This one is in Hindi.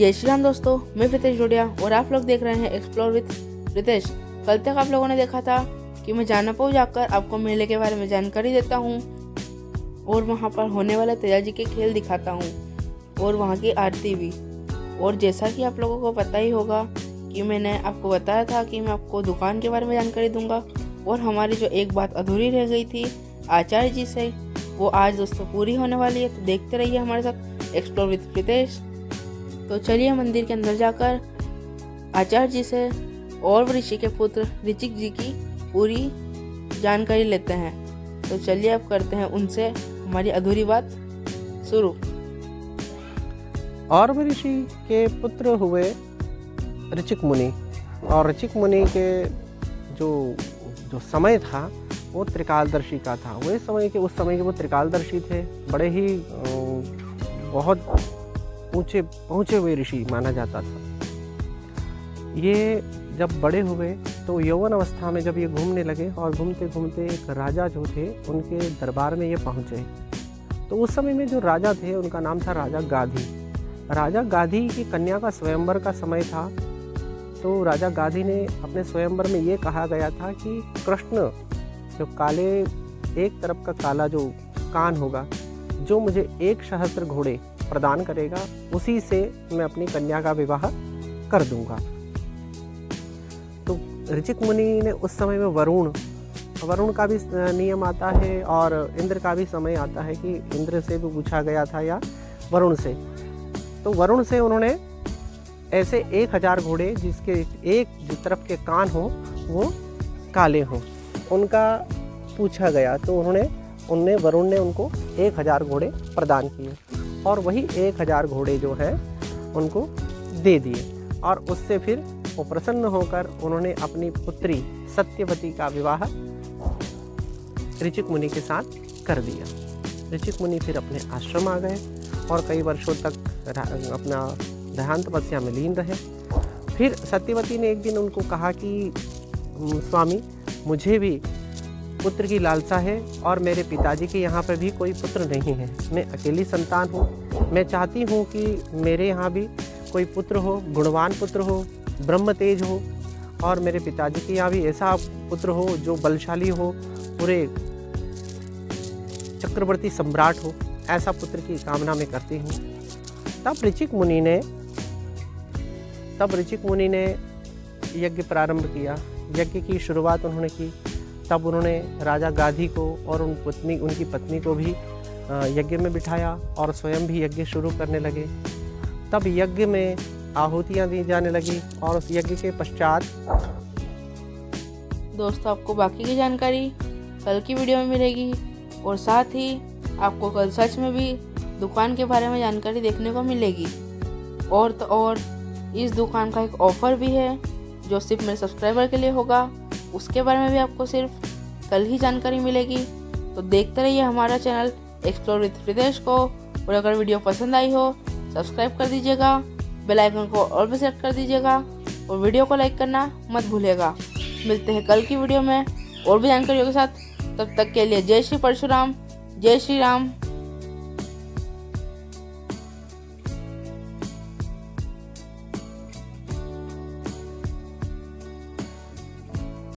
जय श्री राम दोस्तों, मैं प्रीतेश डोडिया और आप लोग देख रहे हैं एक्सप्लोर विद प्रीतेश। कल तक आप लोगों ने देखा था कि मैं जानापुर जाकर आपको मेले के बारे में जानकारी देता हूँ और वहाँ पर होने वाले तेजा जी के खेल दिखाता हूँ और वहाँ की आरती भी। और जैसा कि आप लोगों को पता ही होगा कि मैंने आपको बताया था कि मैं आपको दुकान के बारे में जानकारी दूंगा और हमारी जो एक बात अधूरी रह गई थी आचार्य जी से, वो आज दोस्तों पूरी होने वाली है। तो देखते रहिए हमारे साथ एक्सप्लोर विद प्रीतेश। तो चलिए मंदिर के अंदर जाकर आचार्य जी से और ऋषि के पुत्र ऋचिक जी की पूरी जानकारी लेते हैं। तो चलिए अब करते हैं उनसे हमारी अधूरी बात शुरू। और ऋषि के पुत्र हुए ऋचिक मुनि, और ऋचिक मुनि के जो समय था वो त्रिकालदर्शी का था। उस समय के वो त्रिकालदर्शी थे, बड़े ही बहुत ऊंचे पहुँचे हुए ऋषि माना जाता था। ये जब बड़े हुए तो यौवन अवस्था में जब ये घूमने लगे और घूमते घूमते एक राजा जो थे उनके दरबार में ये पहुँचे। तो उस समय में जो राजा थे उनका नाम था राजा गाधी। राजा गाधी की कन्या का स्वयंवर का समय था। तो राजा गाधी ने अपने स्वयंवर में ये कहा गया था कि कृष्ण जो काले एक तरफ का काला जो कान होगा, जो मुझे 1 सहस्त्र घोड़े प्रदान करेगा, उसी से मैं अपनी कन्या का विवाह कर दूंगा। तो ऋचिक मुनि ने उस समय में वरुण का भी नियम आता है और इंद्र का भी समय आता है कि इंद्र से भी पूछा गया था या वरुण से। तो वरुण से उन्होंने ऐसे 1000 घोड़े जिसके एक तरफ के कान हो वो काले हों, उनका पूछा गया। तो वरुण ने उनको 1000 घोड़े प्रदान किए और वही 1000 घोड़े जो हैं उनको दे दिए। और उससे फिर वो प्रसन्न होकर उन्होंने अपनी पुत्री सत्यवती का विवाह ऋचिक मुनि के साथ कर दिया। ऋचिक मुनि फिर अपने आश्रम आ गए और कई वर्षों तक अपना ध्यान तपस्या में लीन रहे। फिर सत्यवती ने एक दिन उनको कहा कि स्वामी, मुझे भी पुत्र की लालसा है और मेरे पिताजी के यहाँ पर भी कोई पुत्र नहीं है। मैं अकेली संतान हूँ। मैं चाहती हूँ कि मेरे यहाँ भी कोई पुत्र हो, गुणवान पुत्र हो, ब्रह्म तेज हो, और मेरे पिताजी के यहाँ भी ऐसा पुत्र हो जो बलशाली हो, पूरे चक्रवर्ती सम्राट हो। ऐसा पुत्र की कामना मैं करती हूँ। तब ऋचिक मुनि ने यज्ञ प्रारंभ किया। यज्ञ की शुरुआत उन्होंने की। तब उन्होंने राजा गाधी को और उनकी पत्नी को भी यज्ञ में बिठाया और स्वयं भी यज्ञ शुरू करने लगे। तब यज्ञ में आहुतियाँ दी जाने लगी और उस यज्ञ के पश्चात दोस्तों आपको बाकी की जानकारी कल की वीडियो में मिलेगी और साथ ही आपको कल सच में भी दुकान के बारे में जानकारी देखने को मिलेगी। और तो और इस दुकान का एक ऑफ़र भी है जो सिर्फ मेरे सब्सक्राइबर के लिए होगा। उसके बारे में भी आपको सिर्फ कल ही जानकारी मिलेगी। तो देखते रहिए हमारा चैनल एक्सप्लोर विद प्रीतेश को। और अगर वीडियो पसंद आई हो सब्सक्राइब कर दीजिएगा, बेल आइकन को ऑल पे सेट कर दीजिएगा और वीडियो को लाइक करना मत भूलिएगा। मिलते हैं कल की वीडियो में और भी जानकारियों के साथ। तब तक के लिए जय श्री परशुराम, जय श्री राम।